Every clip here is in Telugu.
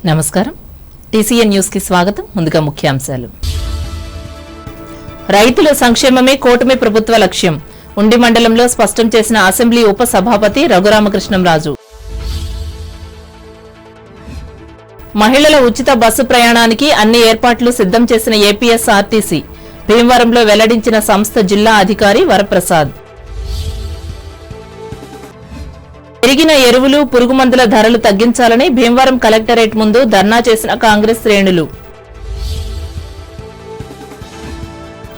నమస్కారం టీసీఎన్ న్యూస్ కి స్వాగతం. ముందుగా ముఖ్యాంశాలు. రైతుల సంక్షేమమే కూటమి ప్రభుత్వ లక్ష్యం. ఉండి మండలంలో స్పష్టం చేసిన అసెంబ్లీ ఉప సభాపతి రఘురామకృష్ణంరాజు. మహిళల ఉచిత బస్సు ప్రయాణానికి అన్ని ఏర్పాట్లు సిద్ధం చేసిన ఏపీఎస్ఆర్టీసీ. భీమవరంలో వెల్లడించిన సంస్థ జిల్లా అధికారి వరప్రసాద్. పెరిగిన ఎరువులు, పురుగుమందుల ధరలు తగ్గించాలని భీమవరం కలెక్టరేట్ ముందు ధర్నా చేసిన కాంగ్రెస్ శ్రేణులు.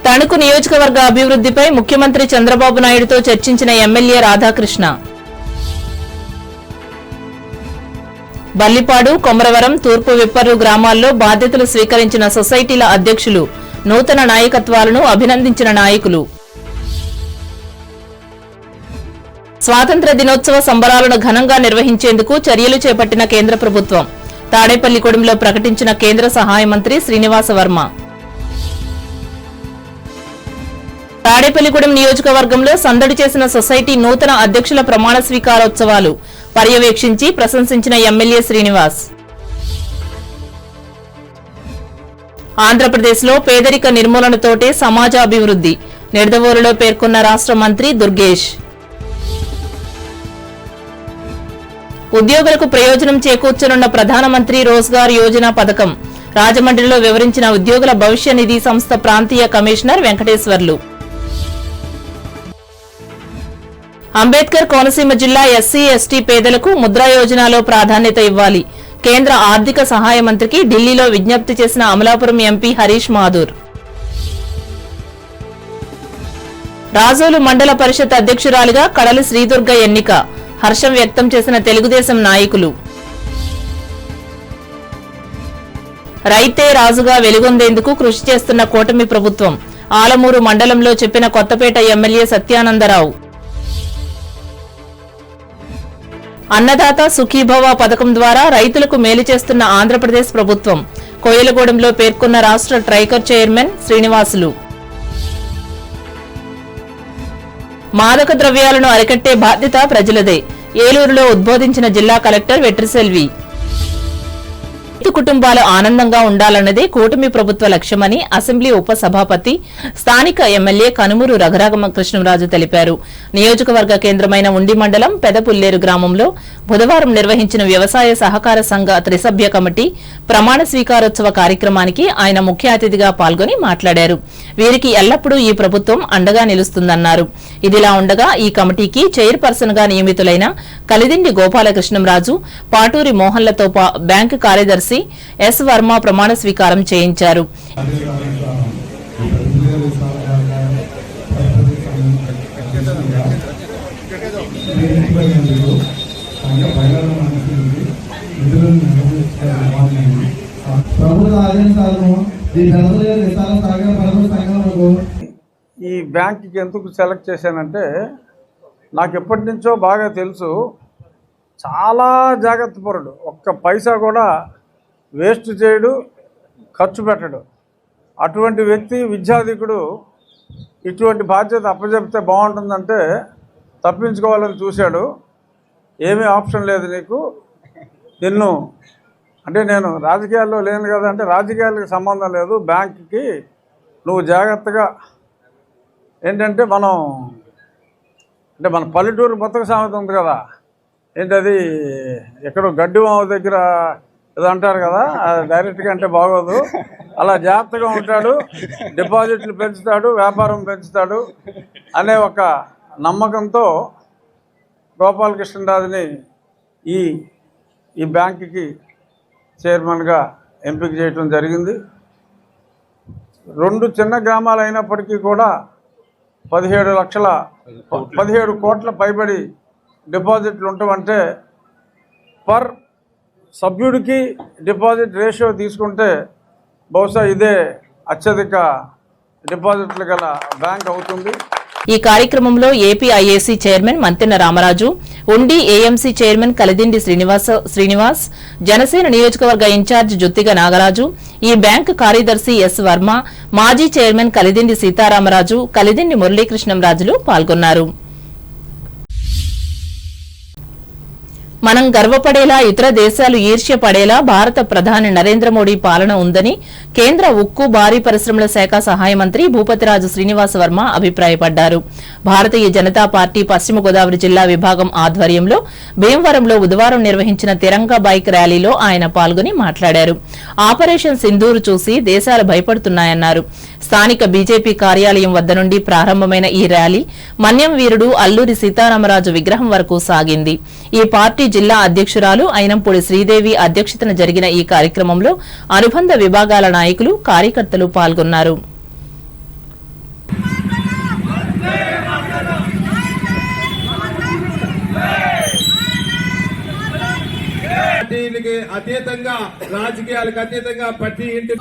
తణుకు నియోజకవర్గ అభివృద్ధిపై ముఖ్యమంత్రి చంద్రబాబు నాయుడుతో చర్చించిన ఎమ్మెల్యే రాధాకృష్ణ. బల్లిపాడు, కొమరవరం, తూర్పు విప్పర్రు గ్రామాల్లో బాధ్యతలు స్వీకరించిన సొసైటీల అధ్యక్షులు. నూతన నాయకత్వాలను అభినందించిన నాయకులు. స్వాతంత్ర దినోత్సవ సంబరాలను ఘనంగా నిర్వహించేందుకు చర్యలు చేపట్టిన కేంద్ర ప్రభుత్వం. తాడేపల్లిగూడెంలో ప్రకటించిన కేంద్ర సహాయ మంత్రి శ్రీనివాస వర్మ. తాడేపల్లిగూడెం నియోజకవర్గంలో సందడి చేసిన సొసైటీ నూతన అధ్యక్షుల ప్రమాణ స్వీకారోత్సవాలు పర్యవేక్షించి ప్రశంసించిన ఎమ్మెల్యే శ్రీనివాస్. ఆంధ్రప్రదేశ్లో పేదరిక నిర్మూలనతోటే సమాజాభివృద్ధి. నిడదవోలులో పేర్కొన్న రాష్ట్ర మంత్రి దుర్గేష్. ఉద్యోగులకు ప్రయోజనం చేకూర్చనున్న ప్రధానమంత్రి రోజ్గార్ యోజన పథకం. రాజమండ్రిలో వివరించిన ఉద్యోగుల భవిష్య నిధి సంస్థ ప్రాంతీయ కమిషనర్ వెంకటేశ్వర్లు. అంబేద్కర్ కోనసీమ జిల్లా ఎస్సీ, ఎస్టీ పేదలకు ముద్రా యోజనలో ప్రాధాన్యత ఇవ్వాలి. కేంద్ర ఆర్థిక సహాయ మంత్రికి ఢిల్లీలో విజ్ఞప్తి చేసిన అమలాపురం ఎంపీ హరీష్ మాథూర్. రాజోలు మండల పరిషత్ అధ్యక్షురాలిగా కడలి శ్రీదుర్గ ఎన్నిక. హర్షం వ్యక్తం చేసిన తెలుగుదేశం నాయకులు. రైతే రాజుగా వెలుగొందేందుకు కృషి చేస్తున్న కూటమి ప్రభుత్వం. ఆలమూరు మండలంలో చెప్పిన కొత్తపేట ఎమ్మెల్యే సత్యానందరావు. అన్నదాత సుఖీభవ పథకం ద్వారా రైతులకు మేలు చేస్తున్న ఆంధ్రప్రదేశ్ ప్రభుత్వం. కోయలగూడెంలో పేర్కొన్న రాష్ట్ర ట్రైకర్ చైర్మన్ శ్రీనివాసులు. మాదక ద్రవ్యాలను అరికట్టే బాధ్యత ప్రజలదే. ఏలూరులో ఉద్బోధించిన జిల్లా కలెక్టర్ వెట్రిసెల్వి. రైతు కుటుంబాలు ఆనందంగా ఉండాలన్నదే కూటమి ప్రభుత్వ లక్ష్యమని అసెంబ్లీ ఉప సభాపతి స్థానిక ఎమ్మెల్యే కనుమూరు రఘురామకృష్ణంరాజు తెలిపారు. నియోజకవర్గ కేంద్రమైన ఉండి మండలం పెదపుల్లేరు గ్రామంలో బుధవారం నిర్వహించిన వ్యవసాయ సహకార సంఘ త్రిసభ్య కమిటీ ప్రమాణ స్వీకారోత్సవ కార్యక్రమానికి ఆయన ముఖ్య అతిథిగా పాల్గొని మాట్లాడారు. వీరికి ఎల్లప్పుడూ ఈ ప్రభుత్వం అండగా నిలుస్తుందన్నారు. ఇదిలా ఉండగా ఈ కమిటీకి చైర్పర్సన్ గా నియమితులైన కలిదిండి గోపాలకృష్ణంరాజు, పాటూరి మోహన్లతో బ్యాంకు కార్యదర్శి ఎస్ వర్మ ప్రమాణ స్వీకారం చేయించారు. ఈ బ్యాంక్కి ఎందుకు సెలెక్ట్ చేశానంటే, నాకు ఎప్పటి నుంచో బాగా తెలుసు, చాలా జాగ్రత్త పరుడు. ఒక్క పైసా కూడా వేస్ట్ చేయడు, ఖర్చు పెట్టడు. అటువంటి వ్యక్తి, విద్యాధికుడు ఇటువంటి బాధ్యత అప్పచెప్తే బాగుంటుందంటే తప్పించుకోవాలని చూశాడు. ఏమీ ఆప్షన్ లేదు నీకు, నిన్ను అంటే నేను రాజకీయాల్లో లేను కదా అంటే, రాజకీయాలకు సంబంధం లేదు, బ్యాంకుకి నువ్వు జాగ్రత్తగా ఏంటంటే మన పల్లెటూరు మొత్తం సామెత ఉంది కదా, ఏంటది ఎక్కడో గడ్డిమావ దగ్గర ఏదో అంటారు కదా, డైరెక్ట్గా అంటే బాగోదు. అలా జాగ్రత్తగా ఉంటాడు, డిపాజిట్లు పెంచుతాడు, వ్యాపారం పెంచుతాడు అనే ఒక నమ్మకంతో గోపాలకృష్ణరాజుని ఈ బ్యాంకుకి చైర్మన్గా ఎంపిక చేయడం జరిగింది. 2 చిన్న గ్రామాలు అయినప్పటికీ కూడా 17 కోట్ల పైబడి డిపాజిట్లు ఉంటామంటే, పర్ సభ్యుడికి డిపాజిట్ రేషియో తీసుకుంటే బహుశా ఇదే అత్యధిక డిపాజిట్లు గల బ్యాంక్ అవుతుంది. ఈ కార్యక్రమంలో ఏపీఐఏసీ చైర్మన్ మంతెన రామరాజు, ఉండి ఏఎంసీ చైర్మన్ కలిదిండి శ్రీనివాస్, జనసేన నియోజకవర్గ ఇన్ఛార్జ్ జుత్తిగ నాగరాజు, ఈ బ్యాంకు కార్యదర్శి ఎస్ వర్మ, మాజీ చైర్మన్ కలిదిండి సీతారామరాజు, కలిదిండి మురళీకృష్ణంరాజులు పాల్గొన్నారు. మనం గర్వపడేలా ఇతర దేశాలు ఈర్ష్య పడేలా భారత ప్రధాని నరేంద్ర మోడీ పాలన ఉందని కేంద్ర ఉక్కు భారీ పరిశ్రమల శాఖ సహాయ మంత్రి భూపతిరాజు శ్రీనివాస వర్మ అభిప్రాయపడ్డారు. భారతీయ జనతా పార్టీ పశ్చిమ గోదావరి జిల్లా విభాగం ఆధ్వర్యంలో భీమవరంలో బుధవారం నిర్వహించిన తిరంగా బైక్ ర్యాలీలో ఆయన పాల్గొని మాట్లాడారు. ఆపరేషన్ సింధూరు చూసి దేశాలు భయపడుతున్నాయన్నారు. స్థానిక బీజేపీ కార్యాలయం వద్ద నుండి ప్రారంభమైన ఈ ర్యాలీ మన్యం వీరుడు అల్లూరి సీతారామరాజు విగ్రహం వరకు సాగింది. ఈ పార్టీ జిల్లా అధ్యక్షురాలు అయినంపూడి శ్రీదేవి అధ్యక్షతన జరిగిన ఈ కార్యక్రమంలో అనుబంధ విభాగాల నాయకులు, కార్యకర్తలు పాల్గొన్నారు. అతీతంగా, రాజకీయాలకు అతీతంగా ప్రతి ఇంటి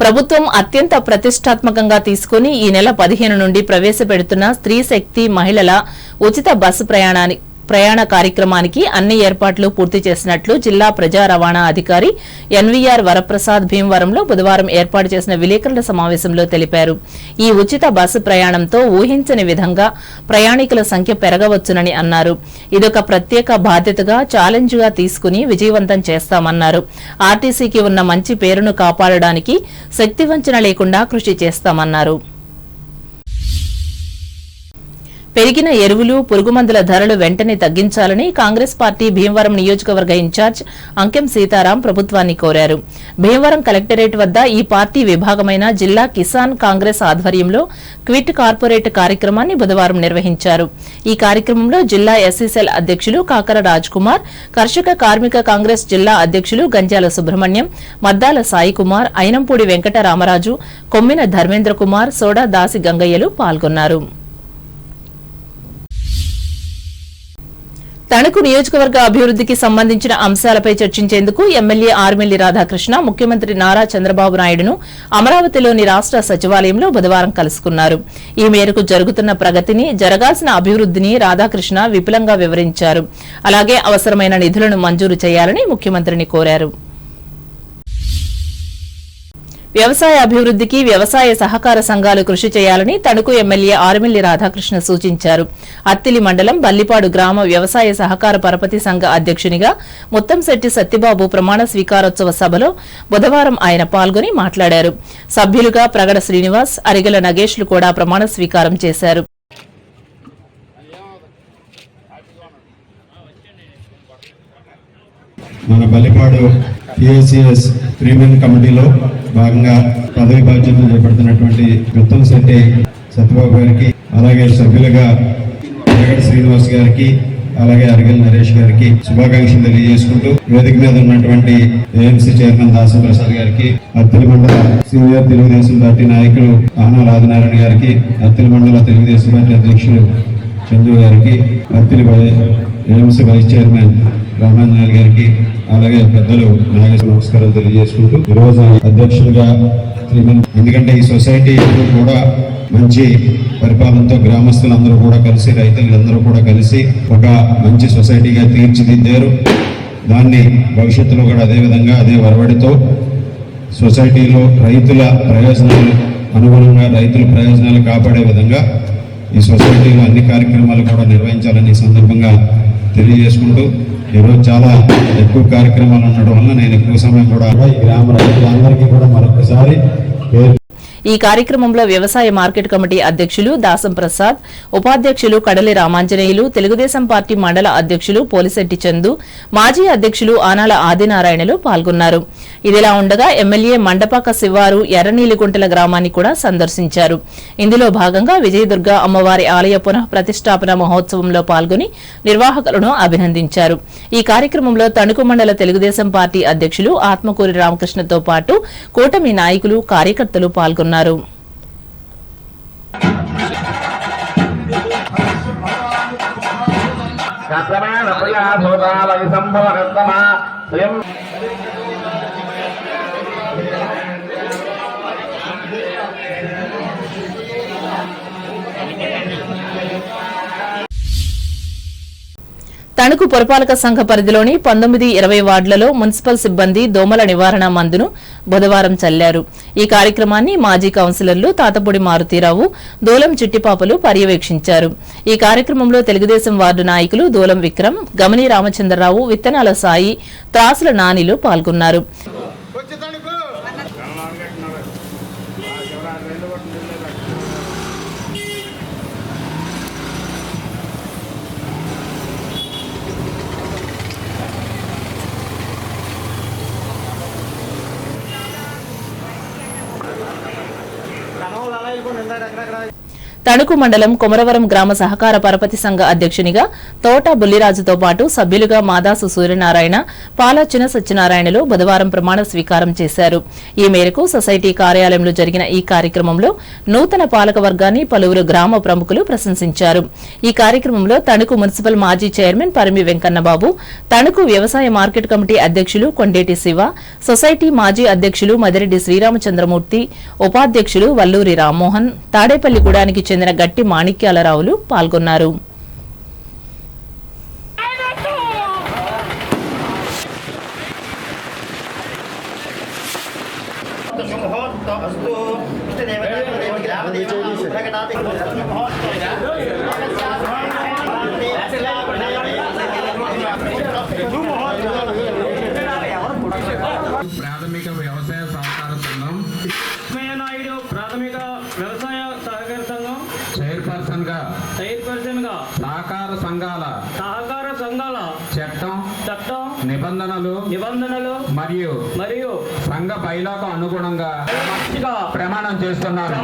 ప్రభుత్వం అత్యంత ప్రతిష్టాత్మకంగా తీసుకుని ఈ నెల 15 నుండి ప్రవేశపెడుతున్న స్త్రీ శక్తి మహిళల ఉచిత బస్సు ప్రయాణ కార్యక్రమానికి అన్ని ఏర్పాట్లు పూర్తి చేసినట్లు జిల్లా ప్రజా రవాణా అధికారి ఎన్వీఆర్ వరప్రసాద్ భీమవరంలో బుధవారం ఏర్పాటు చేసిన విలేకరుల సమావేశంలో తెలిపారు. ఈ ఉచిత బస్సు ప్రయాణంతో ఊహించని విధంగా ప్రయాణికుల సంఖ్య పెరగవచ్చునని అన్నారు. ఇదొక ప్రత్యేక బాధ్యతగా, ఛాలెంజ్ గా తీసుకుని విజయవంతం చేస్తామన్నారు. ఆర్టీసీకి ఉన్న మంచి పేరును కాపాడడానికి శక్తివంచన లేకుండా కృషి చేస్తామన్నారు. పెరిగిన ఎరువులు, పురుగుమందుల ధరలు వెంటనే తగ్గించాలని కాంగ్రెస్ పార్టీ భీమవరం నియోజకవర్గ ఇన్ఛార్జ్ అంకెం సీతారాం ప్రభుత్వాన్ని కోరారు. భీమవరం కలెక్టరేట్ వద్ద ఈ పార్టీ విభాగమైన జిల్లా కిసాన్ కాంగ్రెస్ ఆధ్వర్యంలో క్విట్ కార్పొరేట్ కార్యక్రమాన్ని బుధవారం నిర్వహించారు. ఈ కార్యక్రమంలో జిల్లా ఎస్సీసెల్ అధ్యక్షులు కాకర రాజ్ కుమార్, కర్షక కార్మిక కాంగ్రెస్ జిల్లా అధ్యక్షులు గంజాల సుబ్రహ్మణ్యం, మద్దాల సాయి కుమార్, అయినంపూడి వెంకట రామరాజు, కొమ్మిన ధర్మేంద్ర కుమార్, సోడా దాసి గంగయ్యలు పాల్గొన్నారు. తణుకు నియోజకవర్గ అభివృద్ధికి సంబంధించిన అంశాలపై చర్చించేందుకు ఎమ్మెల్యే ఆర్మిల్లి రాధాకృష్ణ ముఖ్యమంత్రి నారా చంద్రబాబు నాయుడును అమరావతిలోని రాష్ట సచివాలయంలో బుధవారం కలుసుకున్నారు. ఈ మేరకు జరుగుతున్న ప్రగతిని, జరగాల్సిన అభివృద్ధిని రాధాకృష్ణ విపులంగా వివరించారు. అలాగే అవసరమైన నిధులను మంజూరు చేయాలని ముఖ్యమంత్రిని కోరారు. వ్యవసాయ అభివృద్ధికి వ్యవసాయ సహకార సంఘాలు కృషి చేయాలని తణుకు ఎమ్మెల్యే ఆర్మిల్లి రాధాకృష్ణ సూచించారు. అత్తిలి మండలం బల్లిపాడు గ్రామ వ్యవసాయ సహకార పరపతి సంఘ అధ్యక్షునిగా ముత్తంశెట్టి సత్యబాబు ప్రమాణ స్వీకారోత్సవ సభలో బుధవారం ఆయన పాల్గొని మాట్లాడారు. సభ్యులుగా ప్రగడ శ్రీనివాస్, అరిగల నగేష్లు కూడా ప్రమాణ స్వీకారం చేశారు. మన బల్లిపాడు టీఎస్సీఎస్ ప్రీమియం కమిటీలో భాగంగా పదవి బాధ్యతలు చేపడుతున్నటువంటి ముత్తంశెట్టి సత్యబాబు గారికి, అలాగే సభ్యులుగా వెంకట శ్రీనివాస్ గారికి, అలాగే అరిగల్ నరేష్ గారికి శుభాకాంక్షలు తెలియజేసుకుంటూ, వేదిక మీద ఉన్నటువంటి ఏఎంసీ చైర్మన్ దాసం ప్రసాద్ గారికి, అత్తిలి మండల సీనియర్ తెలుగుదేశం పార్టీ నాయకులు ఆనాల ఆదినారాయణ గారికి, అత్తిలి మండల తెలుగుదేశం పార్టీ అధ్యక్షులు చందు గారికి, Attili AMC vice chairman Ramanjaneyulu గారికి, అలాగే పెద్దలు నాగేశ్వర నమస్కారం తెలియజేసుకుంటూ, ఈరోజు అధ్యక్షులుగా ఎందుకంటే ఈ సొసైటీ కూడా మంచి పరిపాలనతో గ్రామస్తులందరూ కూడా కలిసి, రైతులందరూ కూడా కలిసి ఒక మంచి సొసైటీగా తీర్చిదిద్దారు. దాన్ని భవిష్యత్తులో కూడా అదే విధంగా అదే వరవడితో సొసైటీలో రైతుల ప్రయోజనాలు అనుగుణంగా, రైతుల ప్రయోజనాలు కాపాడే విధంగా ఈ సొసైటీలో అన్ని కార్యక్రమాలు కూడా నిర్వహించాలని ఈ సందర్భంగా తెలియజేసుకుంటూ, ఈరోజు చాలా ఎక్కువ కార్యక్రమాలు ఉండడం వల్ల నేను ఎక్కువ సమయం కూడా ఈ గ్రామ రైతులందరికీ కూడా మరొకసారి ఈ కార్యక్రమంలో వ్యవసాయ మార్కెట్ కమిటీ అధ్యక్షులు దాసం ప్రసాద్, ఉపాధ్యక్షులు కడలి రామాంజనేయులు, తెలుగుదేశం పార్టీ మండల అధ్యక్షులు పోలిశెట్టి చందు, మాజీ అధ్యక్షులు ఆనాల ఆదినారాయణలు పాల్గొన్నారు. ఇదిలా ఉండగా ఎమ్మెల్యే మండపాక శివారు ఎర్రనీలిగుంటల గ్రామాన్ని కూడా సందర్శించారు. ఇందులో భాగంగా విజయదుర్గ అమ్మవారి ఆలయ పునః ప్రతిష్టాపన మహోత్సవంలో పాల్గొని నిర్వాహకులను అభినందించారు. ఈ కార్యక్రమంలో తణుకు మండల తెలుగుదేశం పార్టీ అధ్యక్షులు ఆత్మకూరి రామకృష్ణతో పాటు కూటమి నాయకులు, కార్యకర్తలు పాల్గొన్నారు. తణుకు పురపాలక సంఘ పరిధిలోని 19-20 వార్డులలో మున్సిపల్ సిబ్బంది దోమల నివారణ మందును బుధవారం చల్లారు. ఈ కార్యక్రమాన్ని మాజీ కౌన్సిలర్లు తాతపూడి మారుతీరావు, దూలం చిట్టిపాపలు పర్యవేక్షించారు. ఈ కార్యక్రమంలో తెలుగుదేశం వార్డు నాయకులు దూలం విక్రమ్, గమని రామచంద్రరావు, విత్తనాల సాయి, త్రాసుల నానిలు పాల్గొన్నారు. తణుకు మండలం కొమరవరం గ్రామ సహకార పరపతి సంఘ అధ్యక్షునిగా తోట బుల్లిరాజుతో పాటు సభ్యులుగా మాదాసు సూర్యనారాయణ, పాల చిన సత్యనారాయణలు బుధవారం ప్రమాణ స్వీకారం చేశారు. ఈ మేరకు సొసైటీ కార్యాలయంలో జరిగిన ఈ కార్యక్రమంలో నూతన పాలక వర్గాన్ని పలువురు గ్రామ ప్రముఖులు ప్రశంసించారు. ఈ కార్యక్రమంలో తణుకు మున్సిపల్ మాజీ చైర్మన్ పరిమి వెంకన్నబాబు, తణుకు వ్యవసాయ మార్కెట్ కమిటీ అధ్యక్షులు కొండేటి శివ, సొసైటీ మాజీ అధ్యక్షులు మదిరెడ్డి శ్రీరామచంద్రమూర్తి, ఉపాధ్యక్షులు వల్లూరి రామ్మోహన్, తాడేపల్లిగూడానికి చెందిన గట్టి మాణిక్యాలరావులు పాల్గొన్నారు. ప్రాథమిక వ్యవసాయ సహకార సంఘం ప్రాథమిక వ్యవసాయ సహకార సంఘం చైర్పర్సన్ గా సహకార సంఘాల చట్టం నిబంధనలు మరియు సంఘ బైలాకు అనుగుణంగా ప్రమాణం చేస్తున్నాను.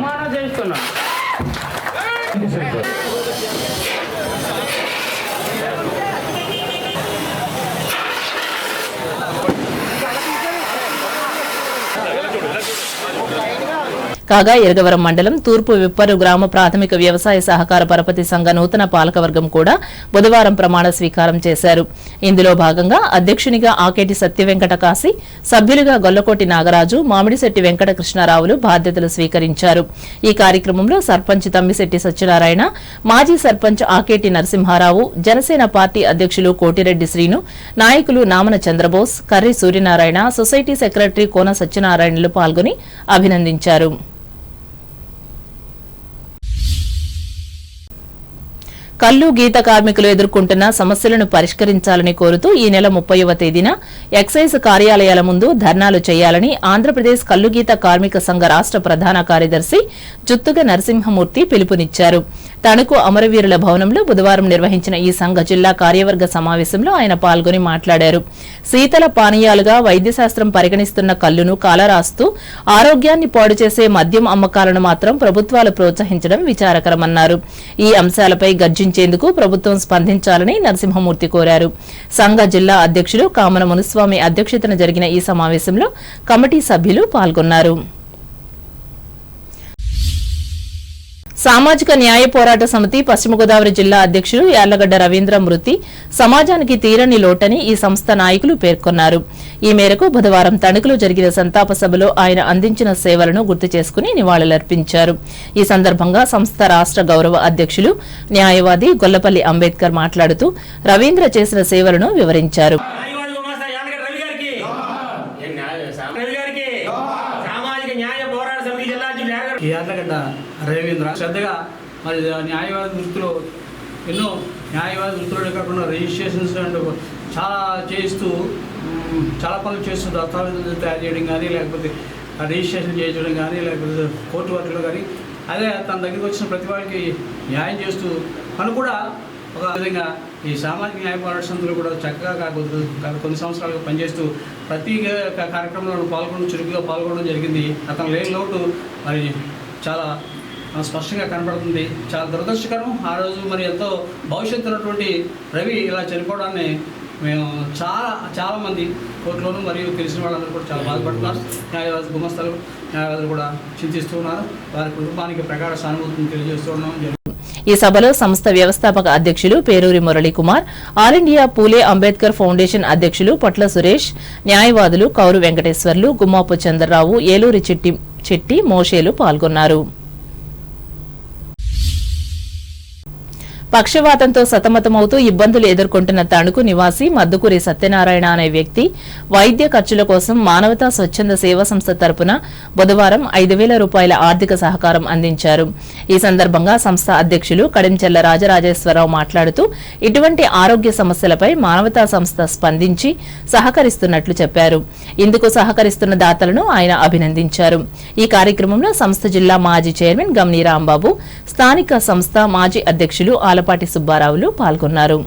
కాగా ఎరగవరం మండలం తూర్పు విప్పరు గ్రామ ప్రాథమిక వ్యవసాయ సహకార పరపతి సంఘ నూతన పాలకవర్గం కూడా బుధవారం ప్రమాణ స్వీకారం చేశారు. ఇందులో భాగంగా అధ్యక్షునిగా ఆకేటి సత్యవెంకట కాశీ, సభ్యులుగా గొల్లకోటి నాగరాజు, మామిడిశెట్టి వెంకట కృష్ణారావులు బాధ్యతలు స్వీకరించారు. ఈ కార్యక్రమంలో సర్పంచ్ తమ్మిశెట్టి సత్యనారాయణ, మాజీ సర్పంచ్ ఆకేటి నరసింహారావు, జనసేన పార్టీ అధ్యక్షులు కోటిరెడ్డి శ్రీను, నాయకులు నామన చంద్రబోస్, కర్రి సూర్యనారాయణ, సొసైటీ సెక్రటరీ కోన సత్యనారాయణలు పాల్గొని అభినందించారు. కల్లు గీత కార్మికులు ఎదుర్కొంటున్న సమస్యలను పరిష్కరించాలని కోరుతూ ఈ నెల 30వ తేదీన ఎక్సైజ్ కార్యాలయాల ముందు ధర్నాలు చేయాలని ఆంధ్రప్రదేశ్ కల్లు గీత కార్మిక సంఘ రాష్ట ప్రధాన కార్యదర్శి జుత్తుగ నరసింహమూర్తి పిలుపునిచ్చారు. తణుకు అమరవీరుల భవనంలో బుధవారం నిర్వహించిన ఈ సంఘ జిల్లా కార్యవర్గ సమావేశంలో ఆయన పాల్గొని మాట్లాడారు. శీతల పానీయాలుగా వైద్యశాస్త్రం పరిగణిస్తున్న కల్లును కాలరాస్తూ ఆరోగ్యాన్ని పాడు చేసే మద్యం అమ్మకాలను మాత్రం ప్రభుత్వాలు ప్రోత్సహించడం విచారకరమన్నారు. ఈ అంశాలపై గర్జించేందుకు ప్రభుత్వం స్పందించాలని నరసింహమూర్తి కోరారు. సంఘ జిల్లా అధ్యక్షులు కామన మునుస్వామి అధ్యక్షతన జరిగిన ఈ సమావేశంలో కమిటీ సభ్యులు పాల్గొన్నారు. సామాజిక న్యాయ పోరాట సమితి పశ్చిమ గోదావరి జిల్లా అధ్యక్షులు యార్లగడ్డ రవీంద్ర మృతి సమాజానికి తీరని లోటని ఈ సంస్థ నాయకులు పేర్కొన్నారు. ఈ మేరకు బుధవారం తణుకులో జరిగిన సంతాప సభలో ఆయన అందించిన సేవలను గుర్తు చేసుకుని నివాళులర్పించారు. ఈ సందర్భంగా సంస్థ రాష్ట గౌరవ అధ్యక్షులు న్యాయవాది గొల్లపల్లి అంబేద్కర్ మాట్లాడుతూ రవీంద్ర చేసిన సేవలను వివరించారు. యార్లగడ్డ రవీంద్ర శ్రద్ధగా మరి న్యాయవాద వృత్తిలో ఎన్నో న్యాయవాద వృత్తులు కాకుండా రిజిస్ట్రేషన్స్ అండ్ చాలా చేస్తూ చాలా పనులు చేస్తూ దస్తావేజులు తయారు చేయడం కానీ, లేకపోతే రిజిస్ట్రేషన్ చేయించడం కానీ, లేకపోతే కోర్టు వర్క్లో కానీ, అదే తన దగ్గరికి వచ్చిన ప్రతి వారికి న్యాయం చేస్తూ తను కూడా ఒక విధంగా ఈ సామాజిక న్యాయ పోరాట సమితిలో కూడా చక్కగా కొన్ని సంవత్సరాలుగా పనిచేస్తూ ప్రతి కార్యక్రమంలో చురుకుగా పాల్గొనడం జరిగింది. అతను లేని లోటు మరి చాలా స్పష్టంగా కనపడుతుంది. చాలా దురదృష్టకరం. ఆ రోజు మరి ఎంతో భవిష్యత్తు ఉన్నటువంటి రవి ఇలా చనిపోవడాన్ని మేము చాలామంది కోర్టులోనూ మరియు తెలిసిన వాళ్ళందరూ కూడా చాలా బాధపడుతున్నారు. న్యాయవాద గుమస్తలు న్యాయవాదులు కూడా చింతిస్తూ ఉన్నారు. వారి కుటుంబానికి ప్రగాఢ సానుభూతిని తెలియజేస్తున్నాం. ఈ సభలో సంస్థ వ్యవస్థాపక అధ్యక్షులు పేరూరి మురళీకుమార్, ఆల్ ఇండియా పూలే అంబేద్కర్ ఫౌండేషన్ అధ్యక్షులు పొట్ల సురేష్, న్యాయవాదులు కౌరు వెంకటేశ్వర్లు, గుమ్మాపు చంద్రరావు, ఏలూరి చెట్టి మోషేలు పాల్గొన్నారు. పక్షవాతంతో సతమతమవుతూ ఇబ్బందులు ఎదుర్కొంటున్న తణుకు నివాసి మద్దుకూరి సత్యనారాయణ అనే వ్యక్తి వైద్య ఖర్చుల కోసం మానవతా స్వచ్ఛంద సేవా సంస్థ తరపున బుధవారం 5,000 రూపాయల ఆర్థిక సహకారం అందించారు. ఈ సందర్భంగా సంస్థ అధ్యక్షులు కడించెల్ల రాజరాజేశ్వరరావు మాట్లాడుతూ ఇటువంటి ఆరోగ్య సమస్యలపై మానవతా సంస్థ స్పందించి సహకరిస్తున్నట్లు చెప్పారు. ఇందుకు సహకరిస్తున్న దాతలను ఆయన అభినందించారు. ఈ కార్యక్రమంలో సంస్థ జిల్లా మాజీ చైర్మన్ గమ్ని రాంబాబు, స్థానిక సంస్థ మాజీ అధ్యక్షులు ఆలపాటి సుబ్బారావులు పాల్గొన్నారు.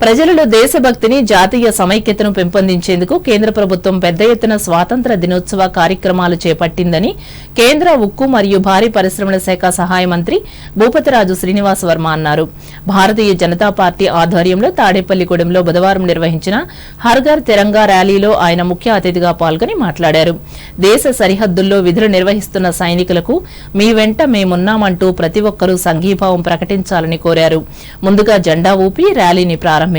ప్రజలలో దేశభక్తిని, జాతీయ సమైక్యతను పెంపొందించేందుకు కేంద్ర ప్రభుత్వం పెద్ద ఎత్తున స్వాతంత్ర దినోత్సవ కార్యక్రమాలు చేపట్టిందని కేంద్ర ఉక్కు మరియు భారీ పరిశ్రమల శాఖ సహాయ మంత్రి భూపతిరాజు శ్రీనివాస్ వర్మ అన్నారు. భారతీయ జనతా పార్టీ ఆధ్వర్యంలో తాడేపల్లిగూడెంలో బుధవారం నిర్వహించిన హర్ ఘర్ తిరంగా ర్యాలీలో ఆయన ముఖ్య అతిథిగా పాల్గొని మాట్లాడారు. దేశ సరిహద్దుల్లో విధులు నిర్వహిస్తున్న సైనికులకు మీ వెంట మేమున్నామంటూ ప్రతి ఒక్కరూ సంఘీభావం ప్రకటించాలని కోరారు. ముందుగా జెండా ఊపి ర్యాలీని ప్రారంభించారు.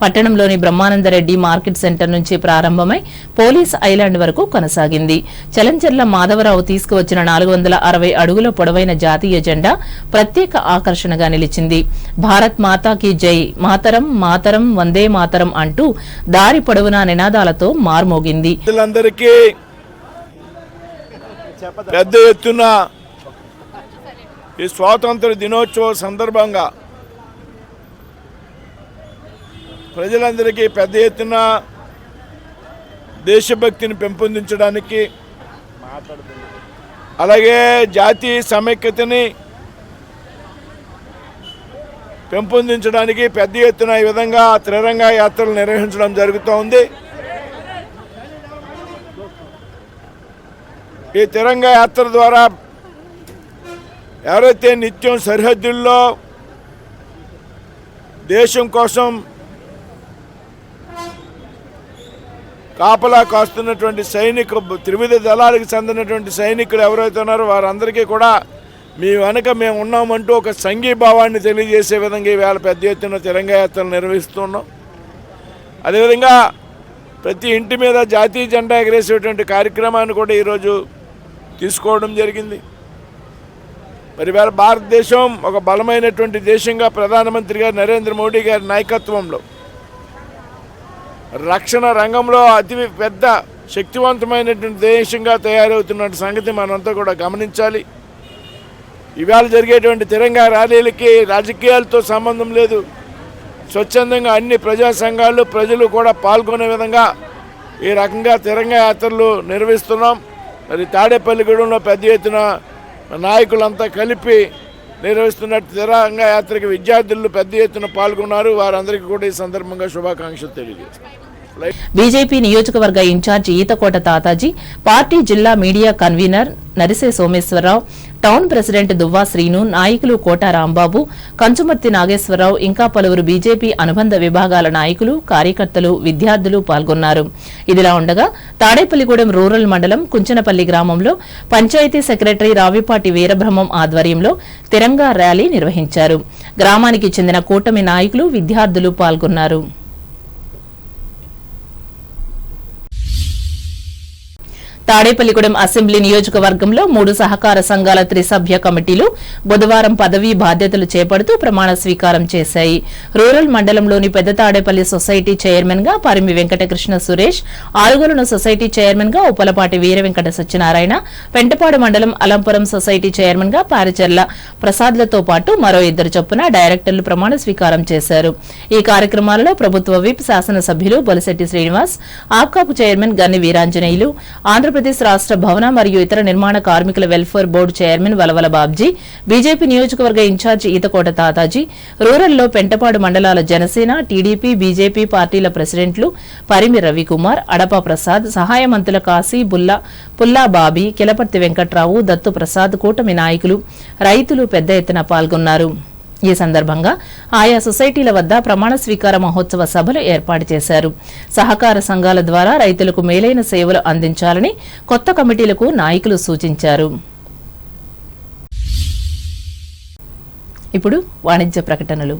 పట్టణంలోని బ్రహ్మానందరెడ్డి మార్కెట్ సెంటర్ నుంచి ప్రారంభమై పోలీస్ ఐలాండ్ వరకు కొనసాగింది. చలంచెర్ల మాధవరావు తీసుకువచ్చిన 460 అడుగుల పొడవైన జాతీయ జెండా ప్రత్యేక ఆకర్షణగా నిలిచింది. భారత్ మాతాకి జై, మాతరం మాతరం వందే మాతరం అంటూ దారి పొడవునా నినాదాలతో మార్మోగింది. పెద్ద ఎత్తున ఈ స్వాతంత్ర దినోత్సవం సందర్భంగా ప్రజలందరికీ పెద్ద ఎత్తున దేశభక్తిని పెంపొందించడానికి, అలాగే జాతీయ సమైక్యతని పెంపొందించడానికి పెద్ద ఎత్తున ఈ విధంగా త్రిరంగా యాత్రలు నిర్వహించడం జరుగుతోంది. ఈ తిరంగా యాత్ర ద్వారా ఎవరైతే నిత్యం సరిహద్దుల్లో దేశం కోసం కాపలా కాస్తున్నటువంటి సైనికులు, త్రివిధ దళాలకు చెందినటువంటి సైనికులు ఎవరైతే ఉన్నారో వారందరికీ కూడా మీ వెనక మేము ఉన్నామంటూ ఒక సంఘీభావాన్ని తెలియజేసే విధంగా ఈవేళ పెద్ద ఎత్తున తిరంగా యాత్రలు నిర్వహిస్తున్నాం. అదేవిధంగా ప్రతి ఇంటి మీద జాతీయ జెండా ఎగరేసేటువంటి కార్యక్రమాన్ని కూడా ఈరోజు తీసుకోవడం జరిగింది. మరి వేళ భారతదేశం ఒక బలమైనటువంటి దేశంగా ప్రధానమంత్రి గారు నరేంద్ర మోడీ గారి నాయకత్వంలో రక్షణ రంగంలో అతి పెద్ద శక్తివంతమైనటువంటి దేశంగా తయారవుతున్న సంగతి మనంతా కూడా గమనించాలి. ఇవాళ జరిగేటువంటి తిరంగా ర్యాలీలకి రాజకీయాలతో సంబంధం లేదు. స్వచ్ఛందంగా అన్ని ప్రజా సంఘాలు, ప్రజలు కూడా పాల్గొనే విధంగా ఈ రకంగా తిరంగా యాత్రలు నిర్వహిస్తున్నాం. మరి తాడేపల్లిగూడెంలో పెద్ద ఎత్తున నాయకులంతా కలిపి నిర్వహిస్తున్న తిరంగా యాత్రకి విద్యార్థులు పెద్ద ఎత్తున పాల్గొన్నారు. వారందరికీ కూడా ఈ సందర్భంగా శుభాకాంక్షలు తెలియజేస్తారు. బీజేపీ నియోజకవర్గ ఇన్ఛార్జి ఈతకోట తాతాజీ, పార్టీ జిల్లా media convener Narise Someswararao, town president Duvva Srinu, నాయకులు కోట రాంబాబు, కంచుమర్తి నాగేశ్వరరావు, ఇంకా పలువురు బీజేపీ అనుబంధ విభాగాల నాయకులు, కార్యకర్తలు, విద్యార్థులు పాల్గొన్నారు. ఇదిలా ఉండగా తాడేపల్లిగూడెం రూరల్ మండలం కుంచనపల్లి గ్రామంలో పంచాయతీ సెక్రటరీ రావిపాటి వీరబ్రహ్మం ఆధ్వర్యంలో తిరంగా ర్యాలీ నిర్వహించారు. గ్రామానికి చెందిన కూటమి నాయకులు, విద్యార్థులు పాల్గొన్నారు. తాడేపల్లిగూడెం అసెంబ్లీ నియోజకవర్గంలో 3 సహకార సంఘాల త్రిసభ్య కమిటీలు బుధవారం పదవీ బాధ్యతలు చేపడుతూ ప్రమాణ స్వీకారం చేశాయి. రూరల్ మండలంలోని పెద్ద తాడేపల్లి సొసైటీ చైర్మన్ గా పరిమి వెంకటకృష్ణ సురేష్, ఆరుగొలను సొసైటీ చైర్మన్ గా ఉపలపాటి వీర వెంకట సత్యనారాయణ, పెంటపాడు మండలం అలంపురం సొసైటీ చైర్మన్ గా పారిచర్ల ప్రసాద్లతో పాటు మరో 2 చొప్పున డైరెక్టర్లు ప్రమాణ స్వీకారం చేశారు. ఈ కార్యక్రమాలలో ప్రభుత్వ విప్ శాసనసభ్యులు బొలిశెట్టి శ్రీనివాస్, ఆప్కాపు చైర్మన్ గన్ని వీరాంజనేయులు, ఆంధ్రప్రదేశ్ రాష్ట్ర భవన మరియు ఇతర నిర్మాణ కార్మికుల welfare board chairman Valavala Babji, BJP నియోజకవర్గ ఇన్ఛార్జి ఈతకోట తాతాజీ, రూరల్లో పెంటపాడు మండలాల జనసేన, టీడీపీ, బీజేపీ పార్టీల ప్రెసిడెంట్లు పరిమి రవికుమార్, అడపా ప్రసాద్, సహాయ మంత్రుల కాశీ, పుల్లా బాబీ, కిలపర్తి వెంకట్రావు, దత్తు ప్రసాద్, కూటమి నాయకులు, రైతులు పెద్ద ఎత్తున పాల్గొన్నారు. ఈ సందర్భంగా ఆయా సొసైటీల వద్ద ప్రమాణ స్వీకార మహోత్సవ సభలు ఏర్పాటు చేశారు. సహకార సంఘాల ద్వారా రైతులకు మేలైన సేవలు అందించాలని కొత్త కమిటీలకు నాయకులు సూచించారు. ఇప్పుడు వాణిజ్య ప్రకటనలు.